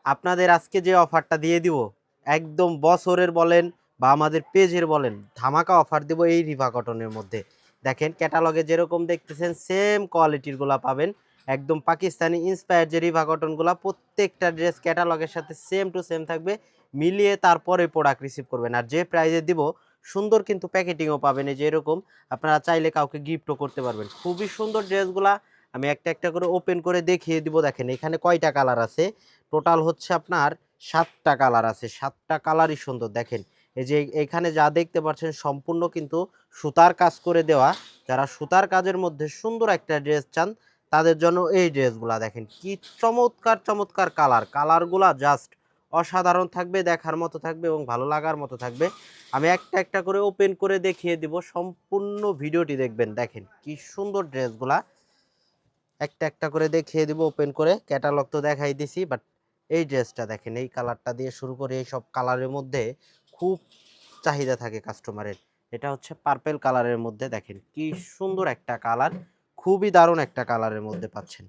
আপনাদের আজকে যে অফারটা দিয়ে দিব একদম বছরের বলেন বা আমাদের পেজের বলেন ধামাকা অফার দিব এই রিভা কটনের মধ্যে। দেখেন ক্যাটালগে যেরকম দেখতেছেন সেম কোয়ালিটির গুলা পাবেন, একদম পাকিস্তানি ইন্সপায়ার্ড যে রিভা কটনগুলা প্রত্যেকটা ড্রেস ক্যাটালগের সাথে সেম টু সেম থাকবে, মিলিয়ে তারপরে প্রোডাক্ট রিসিভ করবেন। আর যে প্রাইজে দিব সুন্দর কিন্তু প্যাকেটিংও পাবেন, এই যে এরকম আপনারা চাইলে কাউকে গিফটও করতে পারবেন। খুবই সুন্দর ড্রেসগুলা আমি একটা একটা করে ওপেন করে দেখিয়ে দিব। দেখেন এখানে কয়টা কালার আছে, টোটাল হচ্ছে আপনার 7টা কালার আছে, 7টা কালারই সুন্দর। দেখেন এই যে এখানে যা দেখতে পাচ্ছেন সম্পূর্ণ কিন্তু সুতার কাজ করে দেওয়া। যারা সুতার কাজের মধ্যে সুন্দর একটা ড্রেস চান তাদের জন্য এই ড্রেসগুলা দেখেন কি চমৎকার চমৎকার কালারগুলা জাস্ট অসাধারণ থাকবে, দেখার মতো থাকবে এবং ভালো লাগার মতো থাকবে। আমি একটা একটা করে ওপেন করে দেখিয়ে দিব, সম্পূর্ণ ভিডিওটি দেখবেন। দেখেন কি সুন্দর ড্রেসগুলা একটা একটা করে দেখিয়ে দিব ওপেন করে, ক্যাটালগ তো দেখাই দিছি, বাট এই ড্রেসটা দেখেন এই কালারটা দিয়ে শুরু করে এই সব কালারের মধ্যে খুব চাহিদা থাকে কাস্টমারের। এটা হচ্ছে পার্পেল কালারের মধ্যে, দেখেন কি সুন্দর একটা কালার, খুবই দারুণ একটা কালারের মধ্যে পাচ্ছেন।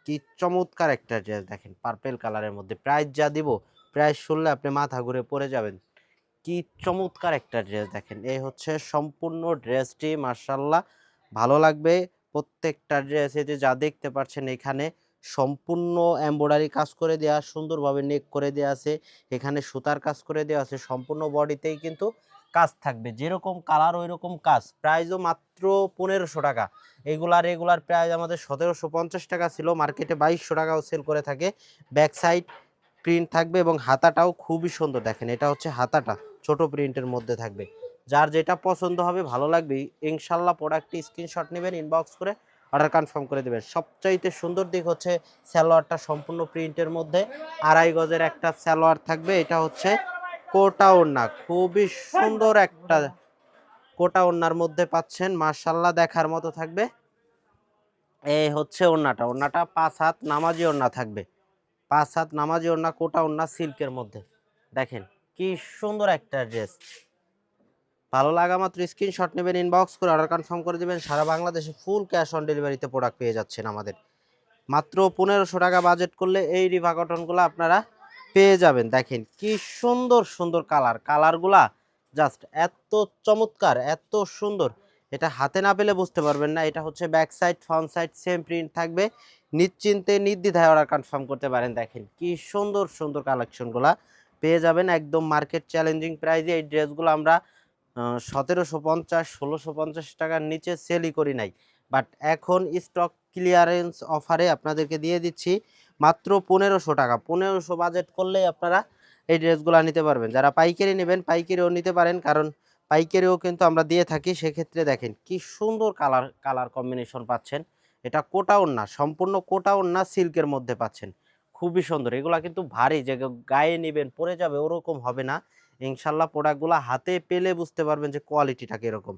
কি চমৎকার একটা ড্রেস দেখেন পার্পেল কালারের মধ্যে। প্রাইস যা দিব, প্রাইস শুনলে আপনি মাথা ঘুরে পড়ে যাবেন। কি চমৎকার একটা ড্রেস দেখেন, এই হচ্ছে সম্পূর্ণ ড্রেসটি, মার্শাল্লাহ ভালো লাগবে। প্রত্যেকটা ড্রেসে যে যা দেখতে পাচ্ছেন এখানে সম্পূর্ণ এমব্রয়ডারি কাজ করে দেওয়া, সুন্দরভাবে নেক করে দেওয়া আছে, এখানে সুতার কাজ করে দেওয়া আছে, সম্পূর্ণ বডিতেই কিন্তু কাজ থাকবে, যেরকম কালার ওই রকম কাজ। প্রাইসও মাত্র 1500 টাকা। রেগুলার প্রাইস আমাদের 1750 টাকা ছিল, মার্কেটে 2200 টাকাও সেল করে থাকে। ব্যাক সাইড প্রিন্ট থাকবে এবং হাতাটাও খুবই সুন্দর। দেখেন এটা হচ্ছে হাতাটা ছোট প্রিন্টের মধ্যে থাকবে। যার যেটা পছন্দ হবে ভালো লাগবে ইনশাল্লাহ প্রোডাক্টটি স্ক্রিনশট নেবেন, ইনবক্স করে অর্ডার কনফার্ম করে দেবেন। সবচাইতে সুন্দর দিক হচ্ছে সালোয়ারটা সম্পূর্ণ প্রিন্টের মধ্যে, 2.5 গজের একটা সালোয়ার থাকবে। এটা হচ্ছে কোটা ওড়না, খুবই সুন্দর একটা কোটা ওড়নার মধ্যে পাচ্ছেন, মাশাল্লাহ দেখার মতো থাকবে। এই হচ্ছে ওড়নাটা 5 হাত নামাজি ওড়না থাকবে, 5 হাত নামাজি ওড়না, কোটা ওড়না সিল্কের মধ্যে। দেখেন কি সুন্দর একটা ড্রেস। ভালো লাগা মাত্র স্ক্রিনশট নেবেন, ইনবক্স করে অর্ডার কনফার্ম করে দেবেন। সারা বাংলাদেশে ফুল ক্যাশ অন ডেলিভারিতে প্রোডাক্ট পেয়ে যাচ্ছেন আমাদের। মাত্র 1500 টাকা বাজেট করলে এই রিভা কটনগুলো আপনারা পেয়ে যাবেন। দেখেন কি সুন্দর সুন্দর কালারগুলা জাস্ট এত চমৎকার, এত সুন্দর, এটা হাতে না পেলে বুঝতে পারবেন না। এটা হচ্ছে back side front side same print থাকবে, নিশ্চিন্তে নির্দ্বিধায় অর্ডার কনফার্ম করতে পারেন। দেখেন কি সুন্দর সুন্দর কালেকশনগুলা পেয়ে যাবেন একদম মার্কেট চ্যালেঞ্জিং প্রাইসে। এই ড্রেসগুলো আমরা 1750 1650 টাকার নিচে সেলই করি নাই, বাট এখন স্টক ক্লিয়ারেন্স অফারে আপনাদেরকে দিয়ে দিচ্ছি মাত্র 1500 টাকা। 1500 বাজেট করলেই আপনারা এই ড্রেসগুলো নিতে পারবেন। যারা পাইকারি নেবেন পাইকারিও নিতে পারেন, কারণ পাইকারিও কিন্তু আমরা দিয়ে থাকি। সেক্ষেত্রে দেখেন কি সুন্দর কালার কম্বিনেশন পাচ্ছেন। এটা কোটা ওড়না, সম্পূর্ণ কোটা ওড়না সিল্কের মধ্যে পাচ্ছেন, খুবই সুন্দর। এগুলা কিন্তু ভারী, যে গায়ে নেবেন পরে যাবে ওরকম হবে না ইনশাল্লাহ। প্রোডাক্টগুলো হাতে পেলে বুঝতে পারবেন যে কোয়ালিটিটা কিরকম।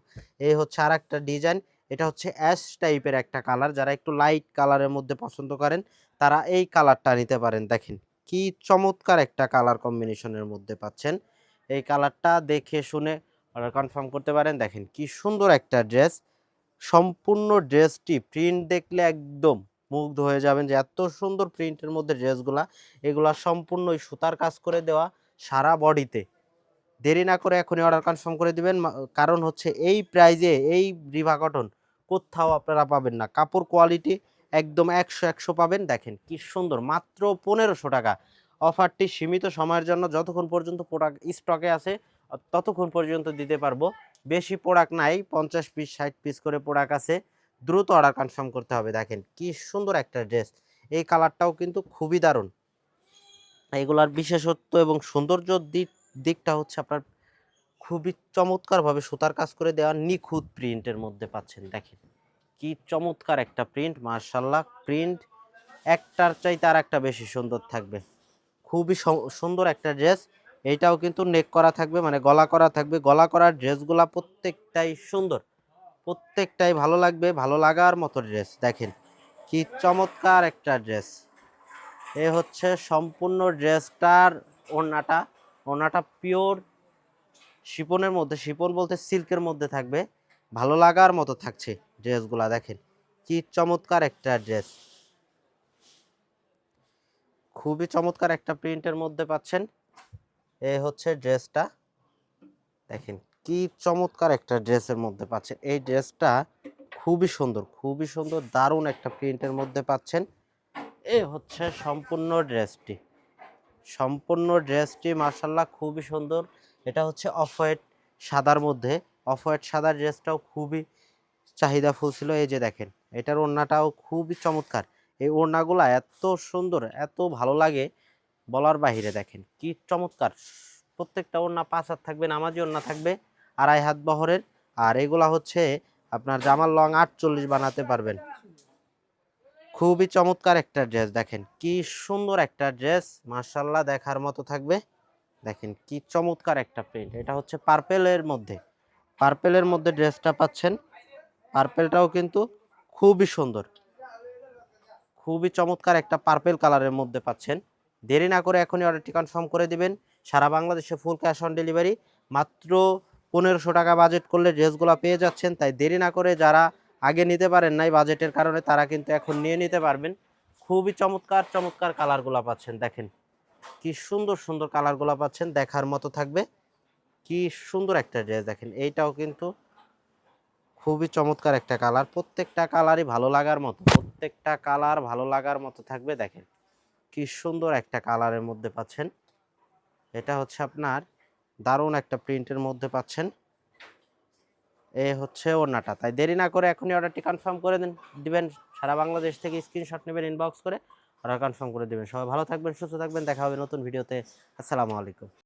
এই হচ্ছে আর একটা ডিজাইন, এটা হচ্ছে অ্যাশ টাইপের একটা কালার। যারা একটু লাইট কালারের মধ্যে পছন্দ করেন তারা এই কালারটা নিতে পারেন। দেখেন কি চমৎকার একটা কালার কম্বিনেশনের মধ্যে পাচ্ছেন। এই কালারটা দেখে শুনে অর্ডার কনফার্ম করতে পারেন। দেখেন কি সুন্দর একটা ড্রেস, সম্পূর্ণ ড্রেসটি প্রিন্ট দেখলে একদম মুগ্ধ হয়ে যাবেন যে এত সুন্দর প্রিন্টের মধ্যে ড্রেসগুলা। এগুলা সম্পূর্ণ সুতার কাজ করে দেওয়া সারা বডিতে। দেরি না করে এখনই অর্ডার কনফার্ম করে দিবেন, কারণ হচ্ছে এই প্রাইজে এই রিভা কটন কোথাও আপনারা পাবেন না। কাপড় কোয়ালিটি একদম 100 পাবেন। দেখেন কি সুন্দর, মাত্র 1500 টাকা। অফারটি সীমিত সময়ের জন্য, যতক্ষণ পর্যন্ত প্রোডাক্ট স্টকে আছে ততক্ষণ পর্যন্ত দিতে পারবো। বেশি প্রোডাক্ট নাই, 50 পিস 60 পিস করে প্রোডাক্ট আছে, দ্রুত অর্ডার কনফার্ম করতে হবে। দেখেন কি সুন্দর একটা ড্রেস, এই কালারটাও কিন্তু খুবই দারুণ। এগুলার বিশেষত্ব এবং সৌন্দর্য দিকটা হচ্ছে আপনার খুবই চমৎকারভাবে সুতার কাজ করে দেওয়া নিখুঁত প্রিন্টের মধ্যে পাচ্ছেন। দেখেন কি চমৎকার একটা প্রিন্ট, মার্শাল্লাহ প্রিন্ট একটার চাইতে আর একটা বেশি সুন্দর থাকবে। খুবই সুন্দর একটা ড্রেস। এইটাও কিন্তু নেক করা থাকবে, মানে গলা করা থাকবে। গলা করার ড্রেসগুলা প্রত্যেকটাই সুন্দর, প্রত্যেকটাই ভালো লাগবে, ভালো লাগার মতো ড্রেস। দেখেন কি চমৎকার একটা ড্রেস। এ হচ্ছে সম্পূর্ণ ড্রেসটার ওড়নাটা পিওর শিপনের মধ্যে, শিপন বলতে সিল্কের মধ্যে থাকবে, ভালো লাগার মতো থাকছে ড্রেসগুলা। দেখেন কি চমৎকার একটা ড্রেস, খুবই চমৎকার একটা প্রিন্টের মধ্যে পাচ্ছেন। এই হচ্ছে ড্রেসটা, দেখেন কি চমৎকার একটা ড্রেসের মধ্যে পাচ্ছেন। এই ড্রেসটা খুবই সুন্দর দারুণ একটা প্রিন্টের মধ্যে পাচ্ছেন। এই হচ্ছে সম্পূর্ণ ড্রেসটি মার্শাল্লাহ খুবই সুন্দর। এটা হচ্ছে অফ হোয়াইট সাদার মধ্যে, অফ হোয়াইট সাদার ড্রেসটাও খুবই চাহিদা ফুল ছিল। এই যে দেখেন এটার ওড়নাটাও খুবই চমৎকার। এই ওড়নাগুলা এত সুন্দর, এত ভালো লাগে বলার বাহিরে। দেখেন কি চমৎকার, প্রত্যেকটা ওড়না 5 হাত থাকবে, নামাজি ওড়না থাকবে 2.5 হাত বহরের। আর এগুলা হচ্ছে আপনার জামার লং 48 বানাতে পারবেন। খুবই চমৎকার একটা ড্রেস, দেখেন কি সুন্দর একটা ড্রেস, মার্শাল্লাহ দেখার মতো থাকবে। দেখেন কি চমৎকার একটা প্রিন্ট। এটা হচ্ছে পার্পেলের মধ্যে ড্রেসটা পাচ্ছেন। পার্পেলটাও কিন্তু খুবই সুন্দর, খুবই চমৎকার একটা পার্পেল কালারের মধ্যে পাচ্ছেন। দেরি না করে এখনই অর্ডারটি কনফার্ম করে দিবেন। সারা বাংলাদেশে ফুল ক্যাশ অন ডেলিভারি। মাত্র 1500 টাকা বাজেট করলে ড্রেসগুলো পেয়ে যাচ্ছেন। তাই দেরি না করে যারা আগে নিতে পারেন নাই বাজেটের কারণে, তারা কিন্তু এখন নিয়ে নিতে পারবেন। খুবই চমৎকার কালারগুলো পাচ্ছেন। দেখেন কি সুন্দর কালারগুলো পাচ্ছেন, দেখার মতো থাকবে। কি সুন্দর একটা ড্রেস, দেখেন এইটাও কিন্তু খুবই চমৎকার একটা কালার। প্রত্যেকটা কালারই ভালো লাগার মতো থাকবে। দেখেন কি সুন্দর একটা কালারের মধ্যে পাচ্ছেন। এটা হচ্ছে আপনার দারুণ একটা প্রিন্টের মধ্যে পাচ্ছেন। এই হচ্ছে ওড়নাটা। তাই দেরি না করে এখনই অর্ডারটি কনফার্ম করে দিবেন। সারা বাংলাদেশ থেকে স্ক্রিনশট নেবেন, ইনবক্স করে অর্ডার কনফার্ম করে দিবেন। সবাই ভালো থাকবেন, সুস্থ থাকবেন। দেখা হবে নতুন ভিডিওতে। আসসালামু আলাইকুম।